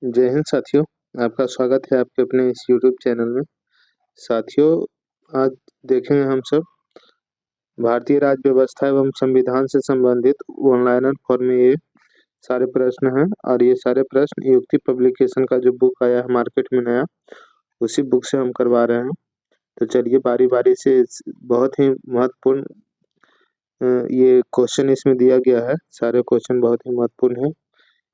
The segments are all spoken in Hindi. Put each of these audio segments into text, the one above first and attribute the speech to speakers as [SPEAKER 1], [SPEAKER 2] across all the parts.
[SPEAKER 1] जय हिंद साथियों। आपका स्वागत है आपके अपने इस यूट्यूब चैनल में। साथियों, आज देखेंगे हम सब भारतीय राज्य व्यवस्था एवं संविधान से संबंधित ऑनलाइन फॉर्म में ये सारे प्रश्न हैं और ये सारे प्रश्न युक्ति पब्लिकेशन का जो बुक आया है मार्केट में नया, उसी बुक से हम करवा रहे हैं। तो चलिए बारी बारी से बहुत ही महत्वपूर्ण ये क्वेश्चन इसमें दिया गया है। सारे क्वेश्चन बहुत ही महत्वपूर्ण है,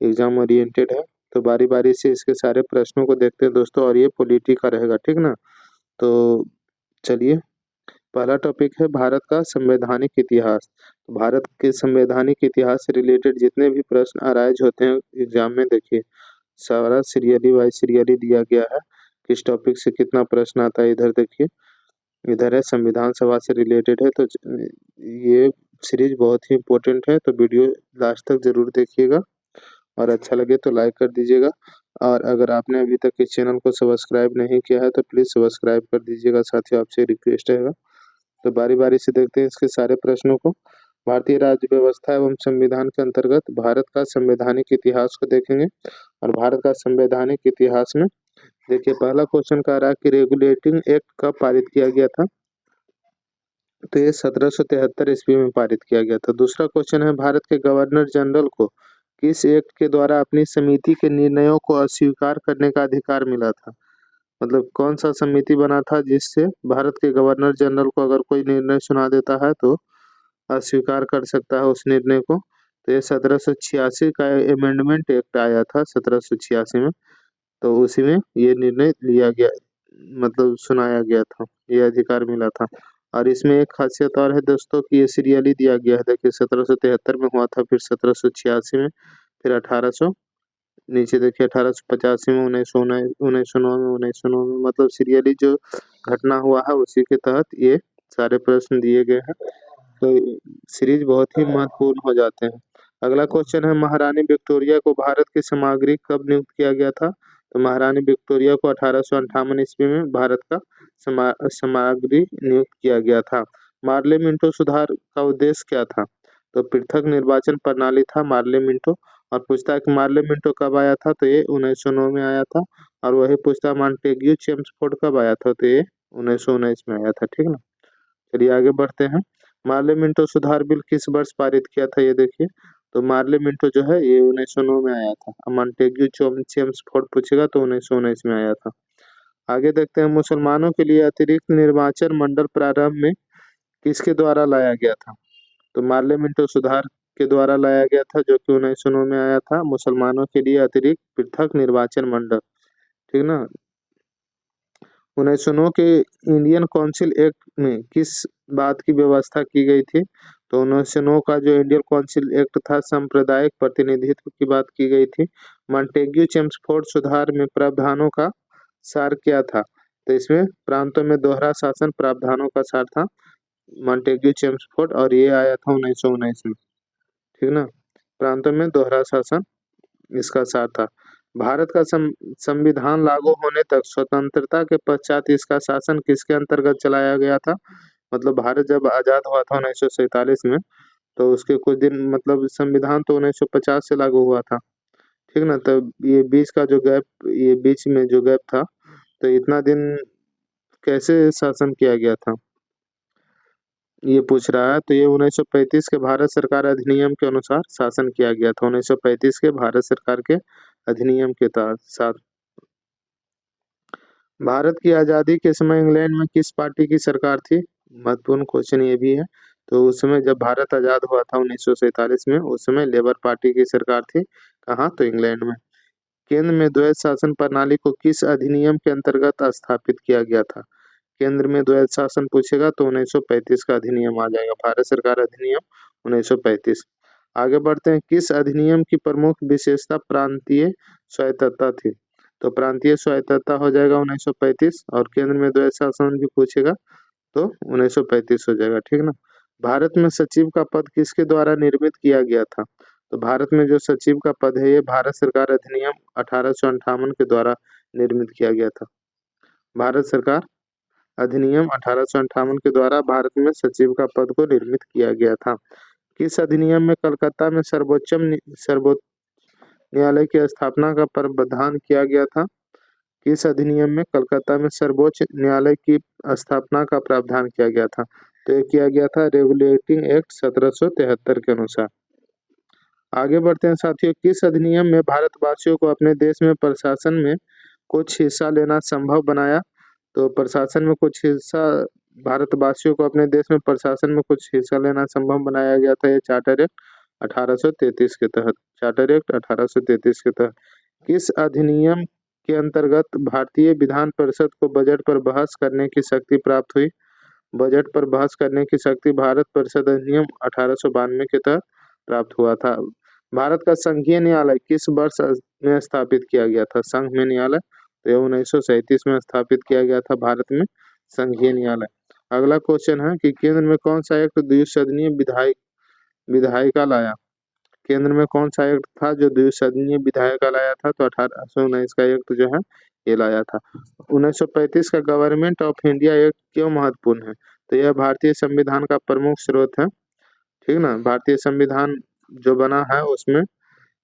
[SPEAKER 1] एग्जाम ओरिएंटेड है। तो बारी बारी से इसके सारे प्रश्नों को देखते हैं दोस्तों, और ये पॉलिटी का रहेगा, ठीक ना। तो चलिए, पहला टॉपिक है भारत का संवैधानिक इतिहास। भारत के संवैधानिक इतिहास से रिलेटेड जितने भी प्रश्न अराइज होते हैं एग्जाम में, देखिए सारा सीरियली वाइज सीरियली दिया गया है, किस टॉपिक से कितना प्रश्न आता है। इधर देखिए, इधर है संविधान सभा से रिलेटेड है। तो ये सीरीज बहुत ही इम्पोर्टेंट है, तो वीडियो लास्ट तक जरूर देखिएगा और अच्छा लगे तो लाइक कर दीजिएगा। और अगर आपने अभी तक इस चैनल को सब्सक्राइब नहीं किया है तो प्लीज़ सब्सक्राइब कर दीजिएगा साथियों, आपसे रिक्वेस्ट रहेगा। तो बारी बारी से देखते हैं इसके सारे प्रश्नों को। भारतीय राज्य व्यवस्था एवं संविधान के अंतर्गत भारत का संवैधानिक इतिहास को देखेंगे। और भारत का संवैधानिक इतिहास में देखिए, पहला क्वेश्चन कह रहा है कि रेगुलेटिंग एक्ट कब पारित किया गया था। तो ये 1773 ईस्वी में पारित किया गया था। दूसरा क्वेश्चन है, भारत के गवर्नर जनरल को किस एक्ट के द्वारा अपनी समिति के निर्णयों को अस्वीकार करने का अधिकार मिला था। मतलब कौन सा समिति बना था जिससे भारत के गवर्नर जनरल को अगर कोई निर्णय सुना देता है तो अस्वीकार कर सकता है उस निर्णय को। तो ये 1786 का अमेंडमेंट एक्ट आया था 1786 में, तो उसी में ये निर्णय लिया गया, मतलब सुनाया गया था, ये अधिकार मिला था। और इसमें एक खासियत और है दोस्तों कि ये सीरियली दिया गया है। देखिए 1773 में हुआ था, फिर 1786 में, फिर 1800, नीचे देखिए 1885 में, 1909 में, 1909 में, मतलब सीरियली जो घटना हुआ है उसी के तहत ये सारे प्रश्न दिए गए हैं। तो सीरीज बहुत ही महत्वपूर्ण हो जाते हैं। अगला क्वेश्चन है, महारानी विक्टोरिया को भारत की सामग्री कब नियुक्त किया गया था। तो महारानी विक्टोरिया को 1858 ईस्वी में भारत का सामग्री नियुक्त किया गया था। मार्ले मिंटो सुधार का उद्देश्य क्या था। तो पृथक निर्वाचन प्रणाली था मार्ले मिंटो। और पूछता है कि मार्ले मिंटो कब आया था। तो ये 1909 में आया था। और वही पूछता है मॉन्टेग्यू चेम्सफोर्ड कब आया था। तो ये 1919 में आया था, ठीक ना। चलिए आगे बढ़ते हैं। मार्ले मिंटो सुधार बिल किस वर्ष पारित किया था, ये देखिए। तो मार्ले मिंटो जो है ये 1909 में आया था। मॉन्टेग्यू चेम्सफोर्ड पूछेगा तो 1919 में आया था। आगे देखते हैं, मुसलमानों के लिए अतिरिक्त निर्वाचन मंडल प्रारंभ में किसके द्वारा लाया गया था। तो मार्ले मिंटो सुधार के द्वारा लाया गया था, जो कि 1909 में आया था। मुसलमानों के लिए अतिरिक्त पृथक निर्वाचन मंडल, ठीक ना। 1909 के इंडियन काउंसिल एक्ट में किस बात की व्यवस्था की गई थी। तो 1909 का जो इंडियन काउंसिल एक्ट था, सांप्रदायिक प्रतिनिधित्व की बात की गई थी। मॉन्टेग्यू चेम्सफोर्ड सुधार में प्रावधानों का सार क्या था। तो इसमें प्रांतों में दोहरा शासन प्रावधानों का सार था मॉन्टेग्यू चेम्सफोर्ड, और ये आया था 1919 में, ठीक ना। प्रांतों में दोहरा शासन इसका सार था। भारत का संविधान लागू होने तक स्वतंत्रता के पश्चात इसका शासन किसके अंतर्गत चलाया गया था। मतलब भारत जब आजाद हुआ था 1947 में, तो उसके कुछ दिन, मतलब संविधान तो 1950 से लागू हुआ था, ठीक ना। तो ये बीच का जो गैप, ये बीच में जो गैप था, तो इतना दिन कैसे शासन किया गया था ये पूछ रहा है। तो ये 1935 के भारत सरकार अधिनियम के अनुसार शासन किया गया था। 1935 के भारत सरकार के अधिनियम के साथ। भारत की आज़ादी के समय इंग्लैंड में किस पार्टी की सरकार थी। महत्वपूर्ण क्वेश्चन ये भी है। तो उस समय जब भारत आजाद हुआ था 1947 में, उस समय लेबर पार्टी की सरकार थी। कहाँ, तो इंग्लैंड में। केंद्र में द्वैध शासन प्रणाली को किस अधिनियम के अंतर्गत स्थापित किया गया था। केंद्र में द्वैध शासन पूछेगा तो 1935 का अधिनियम आ जाएगा, भारत सरकार अधिनियम 1935। आगे बढ़ते हैं, किस अधिनियम की प्रमुख विशेषता प्रांतीय स्वायत्तता थी। तो प्रांतीय स्वायत्तता हो जाएगा 1935, और केंद्र में द्वैध शासन भी पूछेगा तो 1935 हो जाएगा, ठीक ना। भारत में सचिव का पद किसके द्वारा निर्मित किया गया था। तो भारत में जो सचिव का पद है ये भारत सरकार अधिनियम 1858 के द्वारा निर्मित किया गया था। भारत सरकार अधिनियम 1858 के द्वारा भारत में सचिव का पद को निर्मित किया गया था। किस अधिनियम में कलकत्ता में न्यायालय की स्थापना का प्रावधान किया गया था? किस अधिनियम में कलकत्ता में सर्वोच्च न्यायालय की स्थापना का प्रावधान किया गया था? तो ये किया गया था रेगुलेटिंग एक्ट 1773 के अनुसार। आगे बढ़ते हैं साथियों, किस अधिनियम में भारतवासियों को अपने देश में प्रशासन में कुछ हिस्सा लेना संभव बनाया? तो प्रशासन में कुछ हिस्सा, भारतवासियों को अपने देश में प्रशासन में कुछ हिस्सा लेना संभव बनाया गया था, ये चार्टर एक्ट 1833 के तहत। चार्टर एक्ट 1833 के तहत किस अधिनियम के अंतर्गत भारतीय विधान परिषद को बजट पर बहस करने की शक्ति प्राप्त हुई? बजट पर बहस करने की शक्ति भारत परिषद अधिनियम 1892 के तहत प्राप्त हुआ था। भारत का संघीय न्यायालय किस वर्ष में स्थापित किया गया था? संघ में न्यायालय तो 1937 में स्थापित किया गया था भारत में संघीय न्यायालय। अगला क्वेश्चन है कि केंद्र में कौन सा एक्ट द्विसदनीय विधायिका लाया? केंद्र में कौन सा एक्ट था जो द्विसदनीय विधायिका लाया था? तो 1819 का एक्ट जो है ये लाया था। 1935 का गवर्नमेंट ऑफ इंडिया एक्ट क्यों महत्वपूर्ण है? तो यह भारतीय संविधान का प्रमुख स्रोत है, ठीक ना। भारतीय संविधान जो बना है उसमें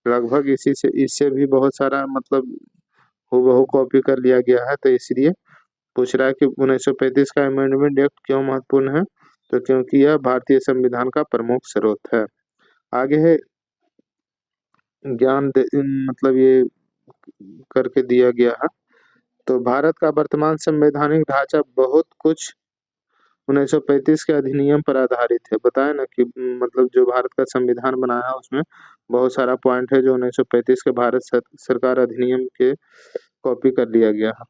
[SPEAKER 1] लगभग इसी से इससे भी बहुत सारा मतलब हूबहू कॉपी कर लिया गया है, तो इसलिए पूछ रहा है कि 1935 का अमेंडमेंट एक्ट क्यों महत्वपूर्ण है? तो क्योंकि यह भारतीय संविधान का प्रमुख स्रोत है। आगे है मतलब ये करके दिया गया है। तो भारत का वर्तमान संवैधानिक ढांचा बहुत कुछ 1935 के अधिनियम पर आधारित है। बताया ना कि मतलब जो भारत का संविधान बना है उसमें बहुत सारा पॉइंट है जो 1935 के भारत सरकार अधिनियम के कॉपी कर लिया गया है।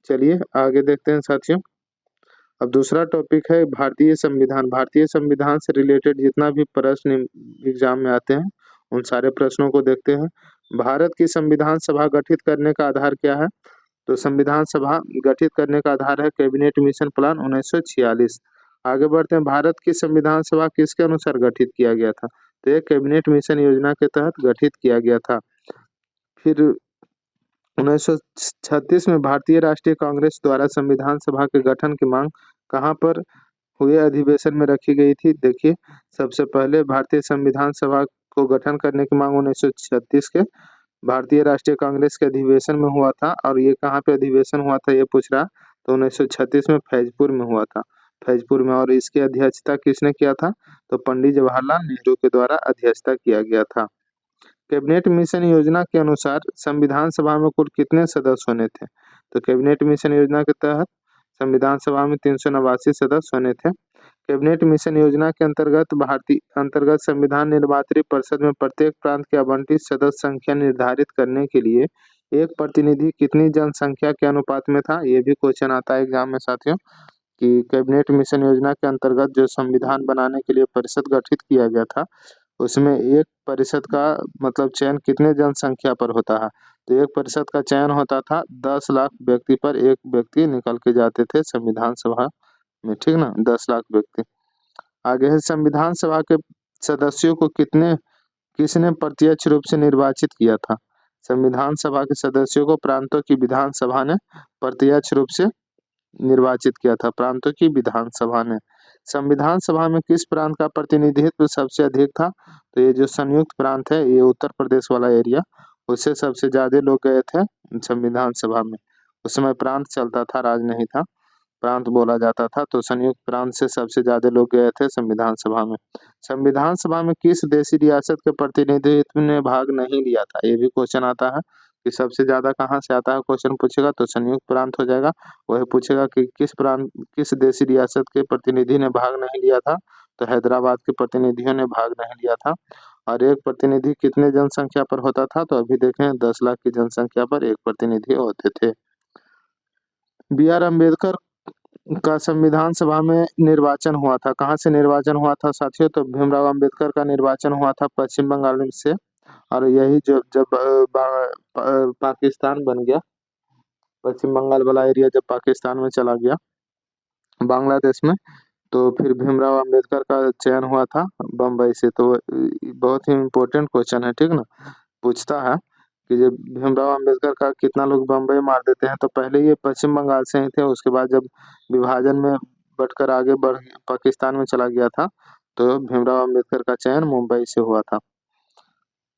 [SPEAKER 1] चलिए आगे देखते हैं साथियों। अब दूसरा टॉपिक है भारतीय संविधान। भारतीय संविधान से रिलेटेड जितना भी प्रश्न एग्जाम में आते हैं उन सारे प्रश्नों को देखते हैं। भारत की संविधान सभा गठित करने का आधार क्या है? तो संविधान सभा गठित करने का आधार है कैबिनेट मिशन प्लान 1946। आगे बढ़ते हैं, भारत की संविधान सभा किसके अनुसार गठित किया गया था? तो ये कैबिनेट मिशन योजना के तहत गठित किया गया था। फिर 1936 में भारतीय राष्ट्रीय कांग्रेस द्वारा संविधान सभा के गठन की मांग कहाँ पर हुए अधिवेशन में रखी गई थी? देखिए, सबसे पहले भारतीय संविधान सभा को गठन करने की मांग 1936 के भारतीय राष्ट्रीय कांग्रेस के अधिवेशन में हुआ था। और ये कहाँ पे अधिवेशन हुआ था ये पूछ रहा, तो 1936 में फैजपुर में हुआ था, फैजपुर में। और इसकी अध्यक्षता किसने किया था? तो पंडित जवाहरलाल नेहरू के द्वारा अध्यक्षता किया गया था। कैबिनेट मिशन योजना के अनुसार संविधान सभा में कुल कितने सदस्य होने थे? तो कैबिनेट मिशन योजना के तहत संविधान सभा में 389 सदस्य होने थे। कैबिनेट मिशन योजना के अंतर्गत संविधान निर्मात्री परिषद में प्रत्येक प्रांत के आवंटित सदस्य संख्या निर्धारित करने के लिए एक प्रतिनिधि कितनी जनसंख्या के अनुपात में था? ये भी क्वेश्चन आता है एग्जाम में साथियों कि कैबिनेट मिशन योजना के अंतर्गत जो संविधान बनाने के लिए परिषद गठित किया गया था उसमें एक परिषद का मतलब चयन कितने जनसंख्या पर होता है? तो एक परिषद का चयन होता था 10 लाख व्यक्ति पर एक व्यक्ति निकल के जाते थे संविधान सभा में, ठीक ना, 10 लाख व्यक्ति। आगे है संविधान सभा के सदस्यों को किसने प्रत्यक्ष रूप से निर्वाचित किया था? संविधान सभा के सदस्यों को प्रांतों की विधानसभा ने प्रत्यक्ष रूप से निर्वाचित किया था, प्रांतों की विधानसभा ने। संविधान सभा में किस प्रांत का प्रतिनिधित्व सबसे अधिक था? तो ये जो संयुक्त प्रांत है, ये उत्तर प्रदेश वाला एरिया, उससे सबसे ज्यादा लोग गए थे संविधान सभा में। उस समय प्रांत चलता था, राज नहीं था, प्रांत बोला जाता था, तो संयुक्त प्रांत से सबसे ज्यादा लोग गए थे संविधान सभा में। संविधान सभा में किस देशी रियासत के प्रतिनिधित्व ने भाग नहीं लिया था? ये भी क्वेश्चन आता है कि सबसे ज्यादा कहाँ से आता है क्वेश्चन पूछेगा, तो संयुक्त प्रांत हो जाएगा। वही पूछेगा कि किस देशी रियासत के प्रतिनिधि ने भाग नहीं लिया था? तो हैदराबाद के प्रतिनिधियों ने भाग नहीं लिया था। और एक प्रतिनिधि कितने जनसंख्या पर होता था? तो अभी देखें 10 लाख की जनसंख्या पर एक प्रतिनिधि होते थे। बी आर अम्बेडकर का संविधान सभा में निर्वाचन हुआ था, कहाँ से निर्वाचन हुआ था साथियों? तो भीमराव अंबेडकर का निर्वाचन हुआ था पश्चिम बंगाल से। और यही जो जब पाकिस्तान बन गया, पश्चिम बंगाल वाला एरिया जब पाकिस्तान में चला गया बांग्लादेश में, तो फिर भीमराव अंबेडकर का चयन हुआ था बम्बई से। तो बहुत ही इम्पोर्टेंट क्वेश्चन है, ठीक ना। पूछता है कि जब भीमराव अंबेडकर का कितना लोग बम्बई मार देते हैं, तो पहले ये पश्चिम बंगाल से ही थे, उसके बाद जब विभाजन में बढ़कर आगे बढ़ पाकिस्तान में चला गया था, तो भीमराव अंबेडकर का चयन मुंबई से हुआ था।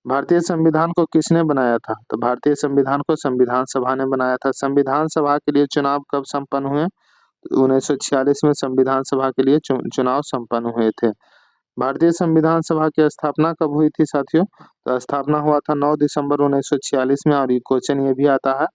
[SPEAKER 1] भारतीय संविधान को किसने बनाया था? तो भारतीय संविधान को संविधान सभा ने बनाया था। संविधान सभा के लिए चुनाव कब संपन्न हुए? 1946 में संविधान सभा के लिए चुनाव संपन्न हुए थे। भारतीय संविधान सभा की स्थापना कब हुई थी साथियों? तो स्थापना हुआ था 9 दिसंबर 1946 में। और ये क्वेश्चन ये भी आता है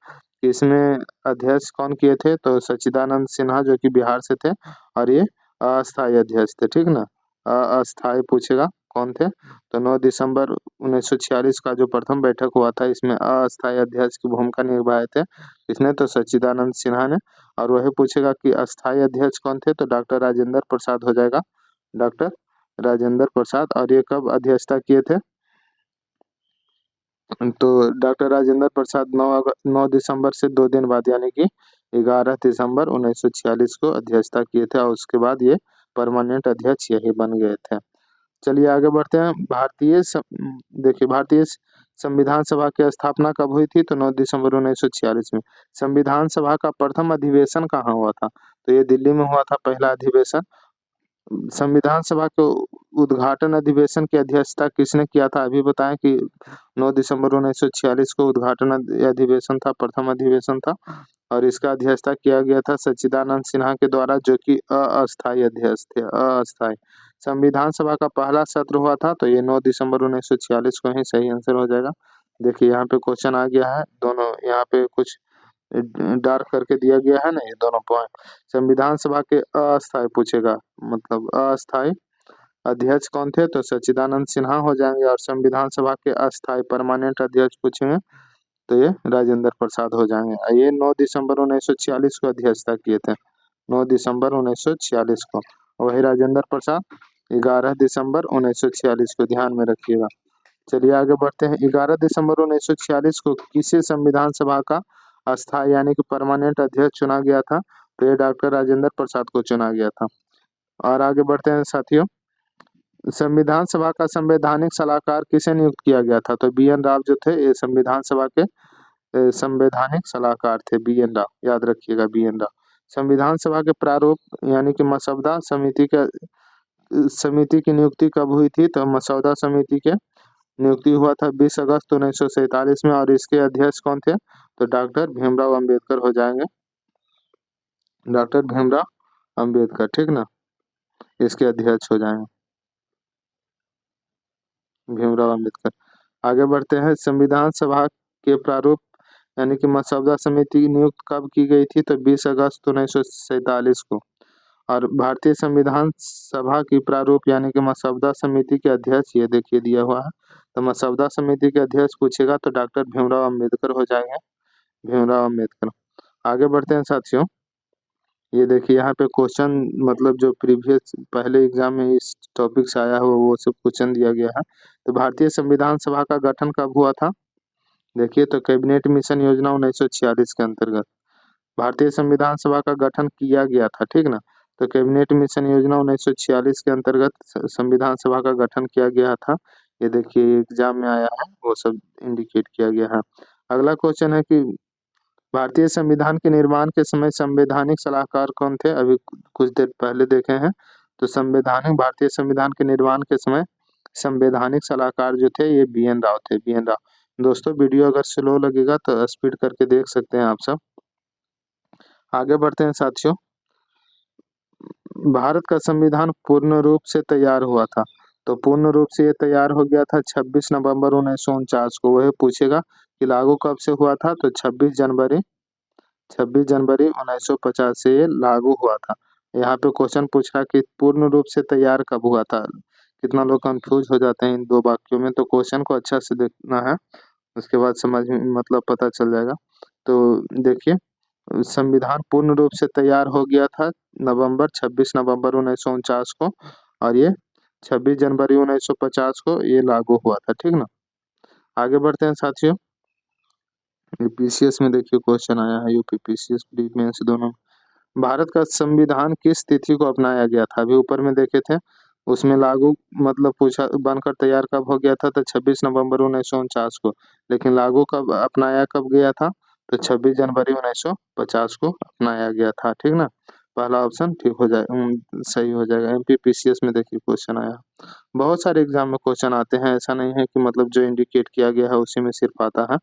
[SPEAKER 1] कि इसमें अध्यक्ष कौन किए थे? तो सच्चिदानंद सिन्हा, जो कि बिहार से थे, और ये अस्थायी अध्यक्ष थे, ठीक ना। अस्थायी पूछेगा कौन थे? तो 9 दिसंबर 1946 का जो प्रथम बैठक हुआ था, इसमें अस्थायी अध्यक्ष की भूमिका निभाए थे इसने, तो सच्चिदानंद सिन्हा ने। और वही पूछेगा कि अस्थायी अध्यक्ष कौन थे? तो डॉक्टर राजेंद्र प्रसाद हो जाएगा, डॉक्टर राजेंद्र प्रसाद। और ये कब अध्यक्षता किए थे? तो डॉक्टर राजेंद्र प्रसाद 9 दिसंबर से 2 दिन बाद यानी कि 11 दिसंबर 1946 को अध्यक्षता किए थे, और उसके बाद ये परमानेंट अध्यक्ष यही बन गए थे। चलिए आगे बढ़ते हैं। देखिए, भारतीय संविधान सभा की स्थापना कब हुई थी? तो 9 दिसंबर 1946 में। संविधान सभा का प्रथम अधिवेशन कहाँ हुआ था? तो ये दिल्ली में हुआ था पहला अधिवेशन। संविधान सभा के उद्घाटन अधिवेशन की अध्यक्षता किसने किया था? अभी बताएं कि 9 दिसंबर 1946 को उद्घाटन अधिवेशन था, प्रथम अधिवेशन था, और इसका अध्यक्षता किया गया था सच्चिदानंद सिन्हा के द्वारा, जो कि अस्थायी अध्यक्ष थे, अस्थायी। संविधान सभा का पहला सत्र हुआ था, तो ये 9 दिसंबर 1946 को ही सही आंसर हो जाएगा। देखिए यहाँ पे क्वेश्चन आ गया है, दोनों यहाँ पे कुछ डार्क करके दिया गया है ना, ये दोनों पॉइंट। संविधान सभा के अस्थायी पूछेगा, मतलब अस्थायी अध्यक्ष कौन थे? तो सच्चिदानंद सिन्हा हो जाएंगे। और संविधान सभा के अस्थायी परमानेंट अध्यक्ष पूछेंगे तो ये राजेंद्र प्रसाद हो जाएंगे। ये 9 दिसंबर 1946 को अध्यक्षता किए थे, 9 दिसंबर 1946 को। वही राजेंद्र प्रसाद 11 दिसंबर 1946 को, ध्यान में रखिएगा। चलिए आगे बढ़ते हैं। 11 दिसंबर 1946 को किसी संविधान सभा का अस्थायी यानी कि परमानेंट अध्यक्ष चुना गया था? तो ये डॉक्टर राजेंद्र प्रसाद को चुना गया था। और आगे बढ़ते हैं साथियों। संविधान सभा का संवैधानिक सलाहकार किसे नियुक्त किया गया था? तो बी एन राव जो थे, ये संविधान सभा के संवैधानिक सलाहकार थे, बी एन राव, याद रखिएगा, बी एन राव। संविधान सभा के प्रारूप यानी कि मसौदा समिति की नियुक्ति कब हुई थी? तो मसौदा समिति के नियुक्ति हुआ था 20 अगस्त 1947 में। और इसके अध्यक्ष कौन थे? तो डॉक्टर भीमराव अंबेडकर हो जाएंगे, डॉक्टर भीमराव अंबेडकर, ठीक ना, इसके अध्यक्ष हो जाएंगे भीमराव अंबेडकर। आगे बढ़ते हैं। संविधान सभा के प्रारूप यानी कि मसौदा समिति की नियुक्त कब की गई थी? तो 20 अगस्त 1947 को। और भारतीय संविधान सभा की प्रारूप यानी कि मसौदा समिति के अध्यक्ष ये देखिए दिया हुआ है, तो मसौदा समिति के अध्यक्ष पूछेगा तो डॉक्टर भीमराव अंबेडकर हो जाएंगे, भीमराव अंबेडकर। आगे बढ़ते हैं साथियों। ये देखिए यहाँ पे क्वेश्चन, मतलब जो प्रीवियस पहले एग्जाम में इस टॉपिक से आया हुआ वो सब क्वेश्चन दिया गया है। तो भारतीय संविधान सभा का गठन कब हुआ था? देखिए, तो कैबिनेट मिशन योजना 1946 के अंतर्गत भारतीय संविधान सभा का गठन किया गया था, ठीक ना। तो कैबिनेट मिशन योजना 1946 के अंतर्गत संविधान सभा का गठन किया गया था। ये देखिए एग्जाम में आया है, वो सब इंडिकेट किया गया है। अगला क्वेश्चन है कि भारतीय संविधान के निर्माण के समय संवैधानिक सलाहकार कौन थे? अभी कुछ देर पहले देखे हैं। तो भारतीय संविधान के निर्माण के समय संवैधानिक सलाहकार जो थे, ये बी एन राव थे, बी एन राव। दोस्तों वीडियो अगर स्लो लगेगा तो स्पीड करके देख सकते हैं आप सब। आगे बढ़ते हैं साथियों। भारत का संविधान पूर्ण रूप से तैयार हुआ था, तो पूर्ण रूप से ये तैयार हो गया था 26 नवंबर 1949 को। वह पूछेगा कि लागू कब से हुआ था? तो 26 जनवरी 1950 से ये लागू हुआ था। यहाँ पे क्वेश्चन पूछ रहा कि पूर्ण रूप से तैयार कब हुआ था। कितना लोग कंफ्यूज हो जाते हैं इन दो वाक्यों में, तो क्वेश्चन को अच्छा से देखना है, उसके बाद समझ में मतलब पता चल जाएगा। तो देखिए, संविधान पूर्ण रूप से तैयार हो गया था 26 नवंबर 1949 को, और ये 26 जनवरी 1950 को ये लागू हुआ था, ठीक ना। आगे बढ़ते हैं साथियों। पीसीएस में देखिए क्वेश्चन आया है, यूपी पीसीएस प्री मेंस दोनों। भारत का संविधान किस तिथि को अपनाया गया था? अभी ऊपर में देखे थे, उसमें लागू मतलब पूछा बनकर तैयार कब हो गया था? तो 26 नवंबर 1949 को। लेकिन लागू कब अपनाया कब गया था? तो 26 जनवरी 1950 को अपनाया गया था, ठीक ना। पहला ऑप्शन ठीक हो जाए सही हो जाएगा। एमपीपीसीएस में देखिए क्वेश्चन आया। बहुत सारे एग्जाम में क्वेश्चन आते हैं, ऐसा नहीं है कि मतलब जो इंडिकेट किया गया है उसी में सिर्फ आता है।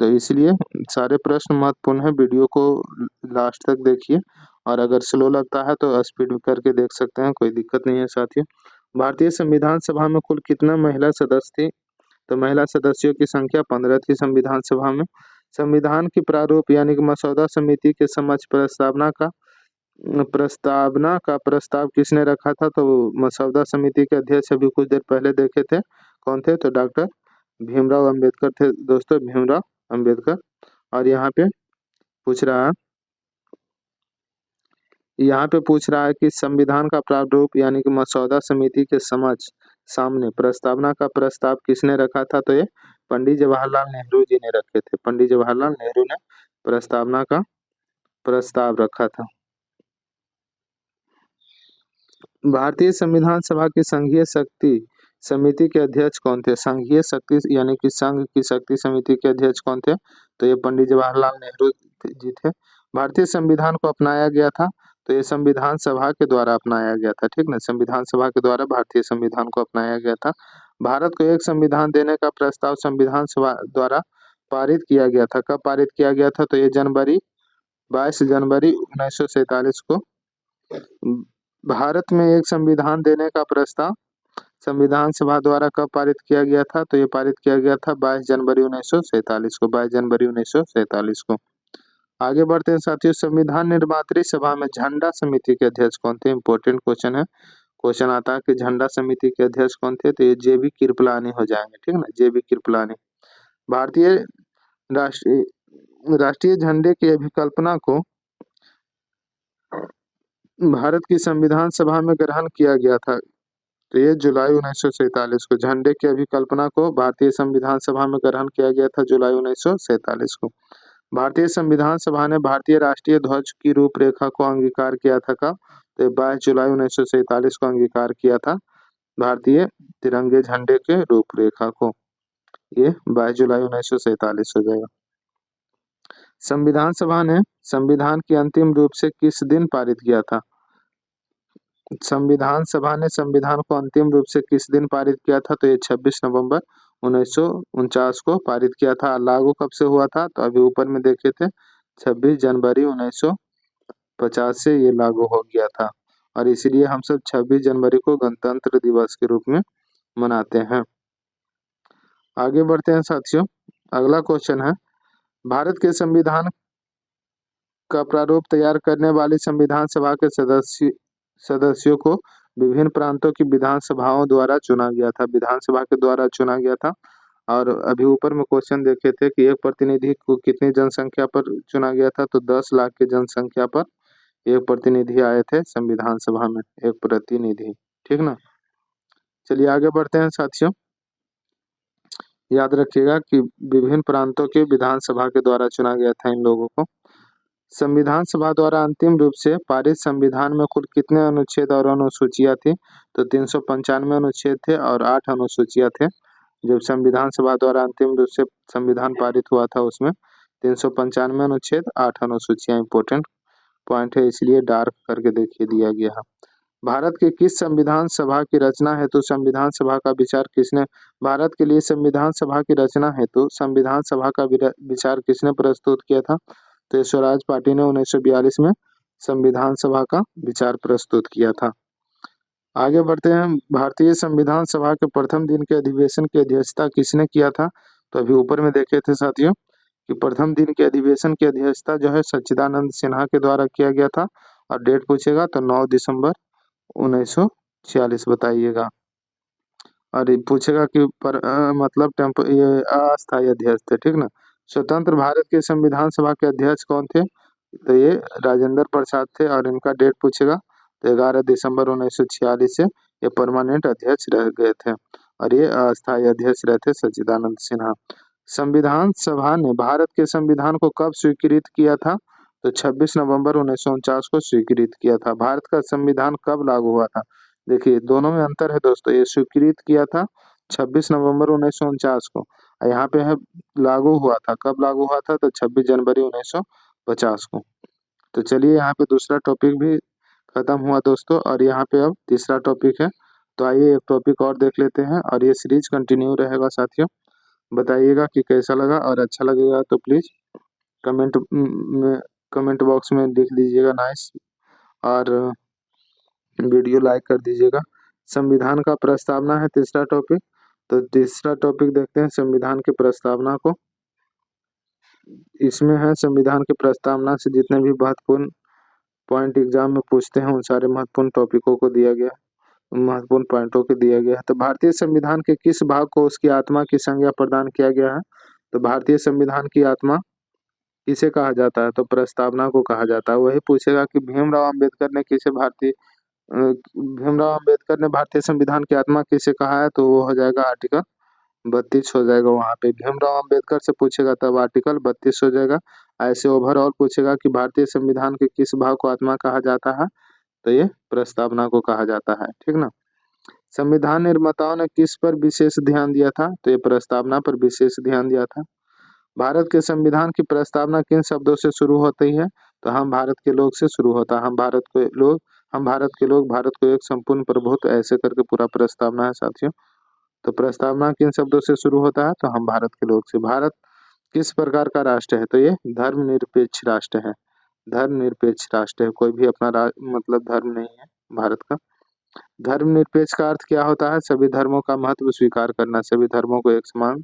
[SPEAKER 1] तो इसलिए सारे प्रश्न महत्वपूर्ण है। वीडियो को लास्ट तक देखिए, और अगर स्लो लगता है तो स्पीड करके देख सकते हैं, कोई दिक्कत नहीं है साथियों। भारतीय संविधान सभा में कुल कितना महिला सदस्य थे? तो महिला सदस्यों की संख्या 15 थी संविधान सभा में। संविधान की प्रारूप यानी कि मसौदा समिति के समक्ष प्रस्तावना का प्रस्ताव किसने रखा था? तो मसौदा समिति के अध्यक्ष अभी कुछ देर पहले देखे थे, कौन थे? तो डॉक्टर भीमराव अंबेडकर थे दोस्तों, भीमराव अंबेडकर। और यहाँ पे पूछ रहा है कि संविधान का प्रारूप यानी कि मसौदा समिति के समक्ष सामने प्रस्तावना का प्रस्ताव किसने रखा था? तो ये पंडित जवाहरलाल नेहरू जी ने रखे थे। पंडित जवाहरलाल नेहरू ने प्रस्तावना का प्रस्ताव रखा था। भारतीय संविधान सभा की संघीय शक्ति समिति के अध्यक्ष कौन थे? संघीय शक्ति यानी कि संघ की शक्ति समिति के अध्यक्ष कौन थे? तो ये पंडित जवाहरलाल नेहरू जी थे। भारतीय संविधान को अपनाया गया था, तो ये संविधान सभा के द्वारा अपनाया गया था, ठीक ना। संविधान सभा के द्वारा भारतीय संविधान को अपनाया गया था। भारत को एक संविधान देने का प्रस्ताव संविधान सभा द्वारा पारित किया गया था। कब पारित किया गया था? तो ये 22 जनवरी 1947 को भारत में एक संविधान देने का प्रस्ताव संविधान सभा द्वारा कब पारित किया गया था? तो ये पारित किया गया था 22 जनवरी 1947 को। 22 जनवरी 1947 को। आगे बढ़ते हैं साथियों। संविधान निर्मात्री सभा में झंडा समिति के अध्यक्ष कौन थे? इंपॉर्टेंट क्वेश्चन है। क्वेश्चन आता है कि झंडा समिति के अध्यक्ष कौन थे? तो ये जेबी कृपलानी हो जाएंगे, ठीक ना, जेबी कृपलानी। भारतीय राष्ट्रीय झंडे की अभिकल्पना को भारत की संविधान सभा में ग्रहण किया गया था। तो ये जुलाई 1947 को झंडे की अभिकल्पना को भारतीय संविधान सभा में ग्रहण किया गया था, जुलाई 1947 को। भारतीय संविधान सभा ने भारतीय राष्ट्रीय ध्वज की रूपरेखा को अंगीकार किया था कब? तो 22 जुलाई 1947 को अंगीकार किया था भारतीय तिरंगे झंडे के रूपरेखा को। ये 22 जुलाई 1947 हो जाएगा। संविधान सभा ने संविधान की अंतिम रूप से किस दिन पारित किया था? संविधान सभा ने संविधान को अंतिम रूप से किस दिन पारित किया था? तो ये 26 नवंबर 1949 को पारित किया था। लागू कब से हुआ था? तो अभी ऊपर में देखे थे 26 जनवरी 1950 से ये लागू हो गया था, और इसीलिए हम सब 26 जनवरी को गणतंत्र दिवस के रूप में मनाते हैं। आगे बढ़ते हैं साथियों। अगला क्वेश्चन है, भारत के संविधान का प्रारूप तैयार करने वाली संविधान सभा के सदस्यों को विभिन्न प्रांतों की विधानसभाओं द्वारा चुना गया था। विधानसभा के द्वारा चुना गया था। और अभी ऊपर में क्वेश्चन देखे थे कि एक प्रतिनिधि को कितनी जनसंख्या पर चुना गया था? तो 10 लाख की जनसंख्या पर एक प्रतिनिधि आए थे संविधान सभा में, एक प्रतिनिधि, ठीक ना। चलिए आगे बढ़ते हैं साथियों। याद रखिएगा कि विभिन्न प्रांतों के विधानसभा के द्वारा चुना गया था इन लोगों को। संविधान सभा द्वारा अंतिम रूप से पारित संविधान में कुल कितने अनुच्छेद और अनुसूचियां थी? तो 395 अनुच्छेद थे और 8 अनुसूचियां थे। जब संविधान सभा द्वारा अंतिम रूप से संविधान पारित हुआ था उसमें 395 अनुच्छेद 8 अनुसूचियां इंपोर्टेंट पॉइंट है, इसलिए डार्क करके देखिए दिया गया है। भारत के किस संविधान सभा की रचना हेतु संविधान सभा का विचार किसने भारत के लिए संविधान सभा की रचना हेतु संविधान सभा का विचार किसने प्रस्तुत किया था? तो स्वराज पार्टी ने 1942 में संविधान सभा का विचार प्रस्तुत किया था। आगे बढ़ते हैं। भारतीय संविधान सभा के प्रथम दिन के अधिवेशन की अध्यक्षता किसने किया था? तो अभी ऊपर में देखे थे साथियों कि प्रथम दिन के अधिवेशन की अध्यक्षता जो है सच्चिदानंद सिन्हा के द्वारा किया गया था। और डेट पूछेगा तो 9 दिसंबर 1946 बताइएगा। और ये पूछेगा कि मतलब ये अस्थायी अध्यक्ष थे, ठीक ना। स्वतंत्र भारत के संविधान सभा के अध्यक्ष कौन थे? तो ये राजेंद्र प्रसाद थे, और इनका डेट पूछेगा तो 11 दिसंबर 1946 से ये परमानेंट अध्यक्ष रह गए थे, और ये अस्थायी अध्यक्ष रहे थे सच्चिदानंद सिन्हा। संविधान सभा ने भारत के संविधान को कब स्वीकृत किया था? तो 26 नवंबर 1949 को स्वीकृत किया था। भारत का संविधान कब लागू हुआ था? देखिए दोनों में अंतर है दोस्तों। ये स्वीकृत किया था 26 नवंबर 1949 को, यहाँ पे है लागू हुआ था। कब लागू हुआ था? तो 26 जनवरी 1950 को। तो चलिए यहाँ पे दूसरा टॉपिक भी खत्म हुआ दोस्तों, और यहाँ पे अब तीसरा टॉपिक है। तो आइए एक टॉपिक और देख लेते हैं, और ये सीरीज कंटिन्यू रहेगा साथियों। बताइएगा कि कैसा लगा, और अच्छा लगेगा तो प्लीज़ कमेंट में कमेंट बॉक्स में लिख दीजिएगा नाइस, और वीडियो लाइक कर दीजिएगा। संविधान का प्रस्तावना है तीसरा टॉपिक। तो तीसरा टॉपिक देखते हैं संविधान की प्रस्तावना को। इसमें है संविधान की प्रस्तावना से जितने भी महत्वपूर्ण पॉइंट एग्जाम में पूछते हैं, उन सारे महत्वपूर्ण टॉपिकों को दिया गया, महत्वपूर्ण पॉइंटों को दिया गया है। तो भारतीय संविधान के किस भाग को उसकी आत्मा की संज्ञा प्रदान किया गया है? तो भारतीय संविधान की आत्मा किसे कहा जाता है? तो प्रस्तावना को कहा जाता है। वही पूछेगा कि भीमराव अंबेडकर ने किसे भीमराव अंबेडकर ने भारतीय संविधान की आत्मा किसे कहा है? तो वो हो जाएगा आर्टिकल 32 हो जाएगा। वहां पे भीमराव अंबेडकर से पूछेगा तब आर्टिकल 32 हो जाएगा। ऐसे ओवरऑल पूछेगा कि भारतीय संविधान के किस भाग को आत्मा कहा जाता है? तो ये प्रस्तावना को कहा जाता है, ठीक ना। संविधान निर्माताओं ने किस पर विशेष ध्यान दिया था? तो ये प्रस्तावना पर विशेष ध्यान दिया था। भारत के संविधान की प्रस्तावना किन शब्दों से शुरू होती है? तो हम भारत के लोग से शुरू होता है। हम भारत के लोग भारत को एक संपूर्ण प्रभुत्व, ऐसे करके पूरा प्रस्तावना है साथियों। तो प्रस्तावना किन शब्दों से शुरू होता है? तो हम भारत के लोग से। भारत किस प्रकार का राष्ट्र है? तो ये धर्मनिरपेक्ष राष्ट्र है। धर्मनिरपेक्ष राष्ट्र है, कोई भी अपना मतलब धर्म नहीं है भारत का। धर्मनिरपेक्ष का अर्थ क्या होता है? सभी धर्मों का महत्व स्वीकार करना, सभी धर्मों को एक समान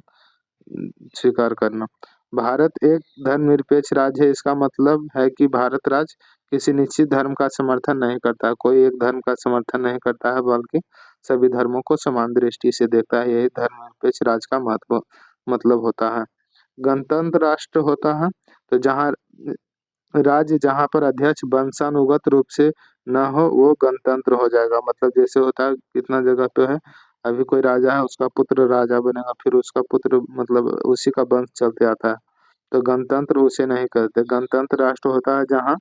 [SPEAKER 1] स्वीकार करना। भारत एक धर्मनिरपेक्ष राज्य है, इसका मतलब है कि भारत राज्य किसी निश्चित धर्म का समर्थन नहीं करता, कोई एक धर्म का समर्थन नहीं करता है, बल्कि सभी धर्मों को समान दृष्टि से देखता है। यही धर्मनिरपेक्ष राज्य का महत्व मतलब होता है। गणतंत्र राष्ट्र होता है तो जहाँ राज्य जहाँ पर अध्यक्ष वंशानुगत रूप से न हो, वो गणतंत्र हो जाएगा। मतलब जैसे होता है कितना जगह पे है, अभी कोई राजा है, उसका पुत्र राजा बनेगा, फिर उसका पुत्र मतलब उसी का वंश चलते आता है, तो गणतंत्र उसे नहीं कहते। गणतंत्र राष्ट्र होता है जहाँ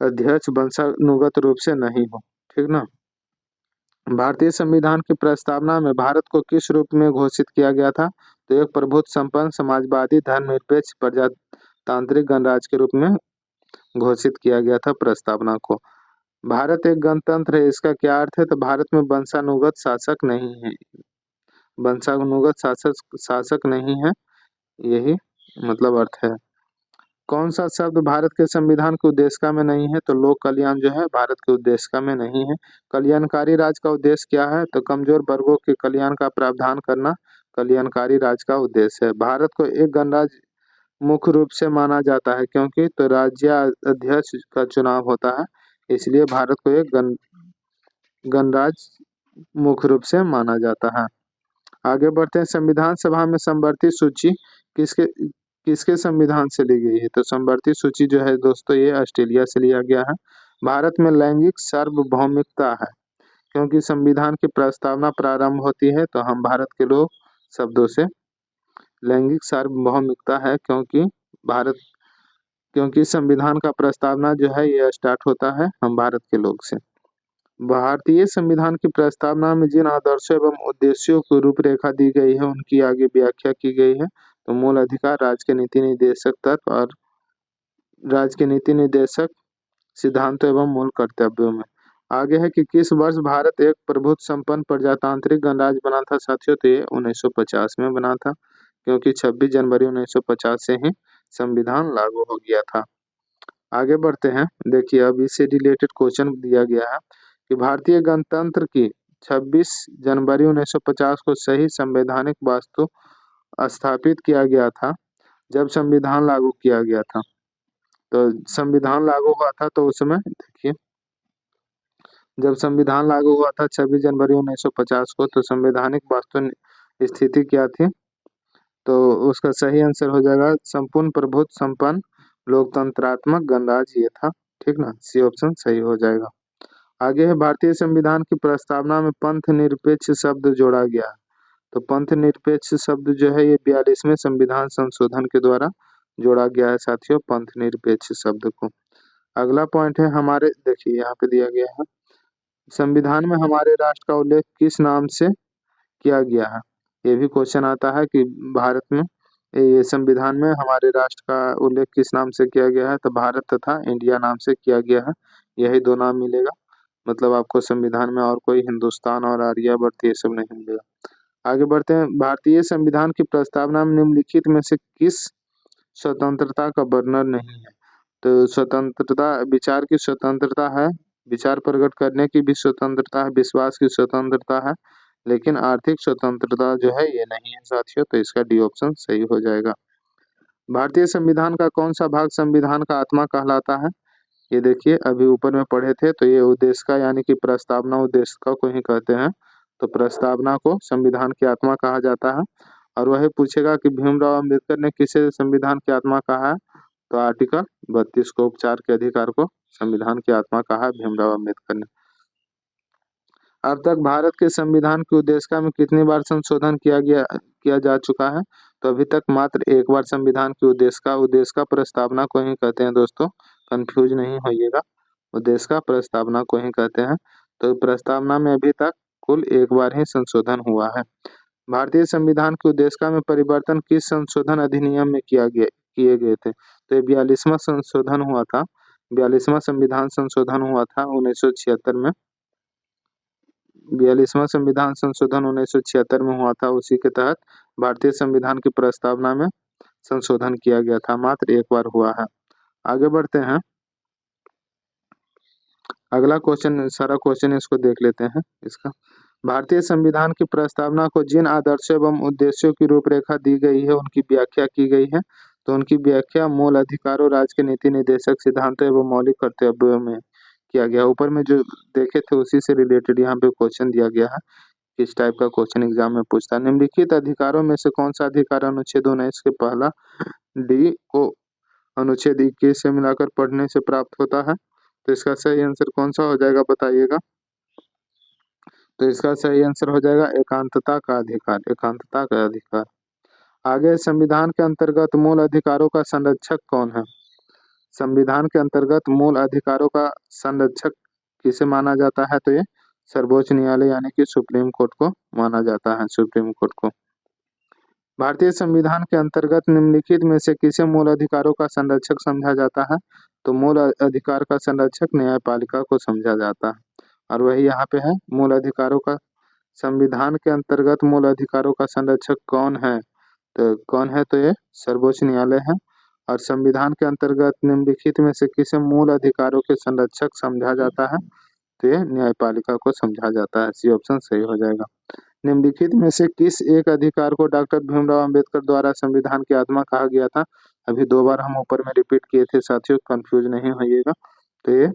[SPEAKER 1] अध्यक्ष वंशानुगत रूप से नहीं हो, ठीक ना। भारतीय संविधान की प्रस्तावना में भारत को किस रूप में घोषित किया गया था? तो एक प्रभुत्व संपन्न समाजवादी धर्मनिरपेक्ष प्रजातांत्रिक गणराज्य के रूप में घोषित किया गया था प्रस्तावना को। भारत एक गणतंत्र है, इसका क्या अर्थ है? तो भारत में वंशानुगत शासक नहीं है, वंशानुगत शासक नहीं है, यही मतलब अर्थ है। कौन सा शब्द भारत के संविधान के उद्देशिका में नहीं है? तो लोक कल्याण जो है भारत के उद्देशिका में नहीं है। कल्याणकारी राज्य का उद्देश्य क्या है? तो कमजोर वर्गों के कल्याण का प्रावधान करना कल्याणकारी राज्य का उद्देश्य है। भारत को एक गणराज्य मुख्य रूप से माना जाता है, क्योंकि तो राज्य अध्यक्ष का चुनाव होता है, इसलिए भारत को एक गणराज्य मुख्य रूप से माना जाता है। आगे बढ़ते हैं। संविधान सभा में समवर्ती सूची किसके किसके संविधान से ली गई है? तो समवर्ती सूची जो है दोस्तों, ये ऑस्ट्रेलिया से लिया गया है। भारत में लैंगिक सार्वभौमिकता है, क्योंकि संविधान की प्रस्तावना प्रारंभ होती है तो हम भारत के लोग शब्दों से। लैंगिक सार्वभौमिकता है क्योंकि संविधान का प्रस्तावना जो है ये स्टार्ट होता है हम भारत के लोग से। भारतीय संविधान की प्रस्तावना में जिन आदर्शों एवं उद्देश्यों की रूपरेखा दी गई है, उनकी आगे व्याख्या की गई है। तो मूल अधिकार, राज्य के नीति निर्देशक तत्व और राज्य के नीति निर्देशक सिद्धांतों एवं मूल कर्तव्यों में। आगे है कि किस वर्ष भारत एक प्रभुत्व संपन्न प्रजातांत्रिक गणराज्य बना था साथियों? तो ये 1950 में बना था, क्योंकि 26 जनवरी 1950 से ही संविधान लागू हो गया था। आगे बढ़ते हैं। देखिए अब इससे रिलेटेड क्वेश्चन दिया गया है कि भारतीय गणतंत्र की 26 जनवरी 1950 को सही संवैधानिक वास्तु स्थापित किया गया था जब संविधान लागू किया गया था। तो संविधान लागू हुआ था तो उस समय देखिए, जब संविधान लागू हुआ था 26 जनवरी 1950 को, तो संवैधानिक वास्तु स्थिति क्या थी? तो उसका सही आंसर हो जाएगा संपूर्ण प्रभुत्व संपन्न लोकतंत्रात्मक गणराज्य ये था, ठीक ना। सी ऑप्शन सही हो जाएगा। आगे है भारतीय संविधान की प्रस्तावना में पंथ निरपेक्ष शब्द जोड़ा गया है। तो पंथ निरपेक्ष शब्द जो है ये 42वें संविधान संशोधन के द्वारा जोड़ा गया है साथियों, पंथ निरपेक्ष शब्द को। अगला पॉइंट है हमारे, देखिए यहाँ पे दिया गया है संविधान में हमारे राष्ट्र का उल्लेख किस नाम से किया गया है। ये भी क्वेश्चन आता है कि भारत में ये संविधान में हमारे राष्ट्र का उल्लेख किस नाम से किया गया है? तो भारत तथा इंडिया नाम से किया गया है। यही दो नाम मिलेगा, मतलब आपको संविधान में और कोई हिंदुस्तान और आर्यावर्त ये सब नहीं मिलेगा। आगे बढ़ते हैं। भारतीय संविधान की प्रस्तावना में निम्नलिखित में से किस स्वतंत्रता का वर्णन नहीं है? तो स्वतंत्रता, विचार की स्वतंत्रता है, विचार प्रकट करने की भी स्वतंत्रता है, विश्वास की स्वतंत्रता है, लेकिन आर्थिक स्वतंत्रता जो है ये नहीं है साथियों। तो इसका डी ऑप्शन सही हो जाएगा। भारतीय संविधान का कौन सा भाग संविधान का आत्मा कहलाता है? ये देखिए अभी ऊपर में पढ़े थे, तो ये उद्देशिका यानी कि प्रस्तावना उद्देशिका को ही कहते हैं। तो प्रस्तावना को संविधान की आत्मा कहा जाता है। और वही पूछेगा कि भीमराव अंबेडकर ने किसे संविधान की आत्मा कहा है? तो आर्टिकल 32 को, उपचार के अधिकार को संविधान की आत्मा कहा है भीमराव अंबेडकर ने। अब तक भारत के संविधान की उद्देशिका में कितनी बार संशोधन किया जा चुका है? तो अभी तक मात्र एक बार संविधान की उद्देशिका प्रस्तावना को ही कहते हैं दोस्तों, कंफ्यूज नहीं होइएगा, उद्देशिका प्रस्तावना को ही कहते हैं। तो प्रस्तावना में अभी तक कुल एक बार ही संशोधन हुआ है। भारतीय संविधान की उद्देशिका में परिवर्तन किस संशोधन अधिनियम में किए गए थे? तो ये 42वां संशोधन हुआ था, 42वां संविधान संशोधन हुआ था 1976 में। 42वां संविधान संशोधन 1976 में हुआ था। उसी के तहत भारतीय संविधान की प्रस्तावना में संशोधन किया गया था, मात्र एक बार हुआ है। आगे बढ़ते हैं। अगला क्वेश्चन, सारा क्वेश्चन इसको देख लेते हैं इसका। भारतीय संविधान की प्रस्तावना को जिन आदर्शों एवं उद्देश्यों की रूपरेखा दी गई है उनकी व्याख्या की गई है। तो उनकी व्याख्या मूल अधिकारों, राज्य के नीति निर्देशक सिद्धांतों एवं मौलिक कर्तव्यों में किया गया। ऊपर में जो देखे थे उसी से रिलेटेड यहाँ पे क्वेश्चन दिया गया है, किस टाइप का क्वेश्चन एग्जाम में पूछता है। निम्नलिखित अधिकारों में से कौन सा अधिकार अनुच्छेद 19 के पहला डी को अनुच्छेद 21 से मिलाकर पढ़ने से प्राप्त होता है? तो इसका सही आंसर कौन सा हो जाएगा बताइएगा। तो इसका सही आंसर हो जाएगा एकांतता का अधिकार, एकांतता का अधिकार। आगे, संविधान के अंतर्गत मूल अधिकारों का संरक्षक कौन है? संविधान के अंतर्गत मूल अधिकारों का संरक्षक किसे माना जाता है? तो ये सर्वोच्च न्यायालय यानी कि सुप्रीम कोर्ट को माना जाता है, सुप्रीम कोर्ट को। भारतीय संविधान के अंतर्गत निम्नलिखित में से किसे मूल अधिकारों का संरक्षक समझा जाता है? तो मूल अधिकार का संरक्षक न्यायपालिका को समझा जाता है। और वही यहाँ पे है, मूल अधिकारों का, संविधान के अंतर्गत मूल अधिकारों का संरक्षक कौन है? तो कौन है? तो ये सर्वोच्च न्यायालय है। और संविधान के अंतर्गत निम्नलिखित में से किसे मूल अधिकारों के संरक्षक समझा जाता है? तो ये न्यायपालिका को समझा जाता है। सी ऑप्शन सही हो जाएगा। निम्नलिखित में से किस एक अधिकार को डॉक्टर भीमराव अंबेडकर द्वारा संविधान की आत्मा कहा गया था? अभी दो बार हम ऊपर में रिपीट किए थे साथियों, कंफ्यूज नहीं होइएगा। तो ये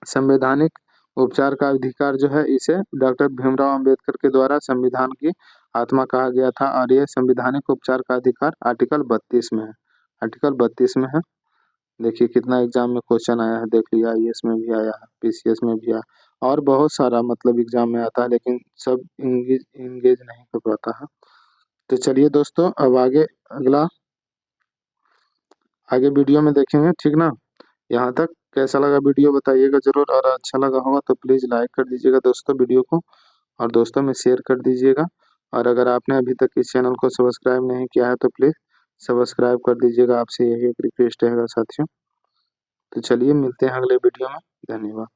[SPEAKER 1] संवैधानिक उपचार का अधिकार जो है, इसे डॉक्टर भीमराव अंबेडकर के द्वारा संविधान की आत्मा कहा गया था। और ये संवैधानिक उपचार का अधिकार आर्टिकल 32 में है, आर्टिकल 32 में है। देखिए कितना एग्जाम में क्वेश्चन आया है, देख लिया, आईएएस में भी आया है, पीसीएस में भी आया, और बहुत सारा मतलब एग्जाम में आता है, लेकिन सब इंगेज नहीं कर पाता है। तो चलिए दोस्तों, अब अगला आगे वीडियो में देखेंगे, ठीक ना। यहाँ तक कैसा लगा वीडियो बताइएगा जरूर, और अच्छा लगा होगा तो प्लीज़ लाइक कर दीजिएगा दोस्तों वीडियो को, और दोस्तों में शेयर कर दीजिएगा। और अगर आपने अभी तक इस चैनल को सब्सक्राइब नहीं किया है तो प्लीज़ सब्सक्राइब कर दीजिएगा, आपसे यही एक रिक्वेस्ट रहेगा साथियों। तो चलिए मिलते हैं अगले वीडियो में, धन्यवाद।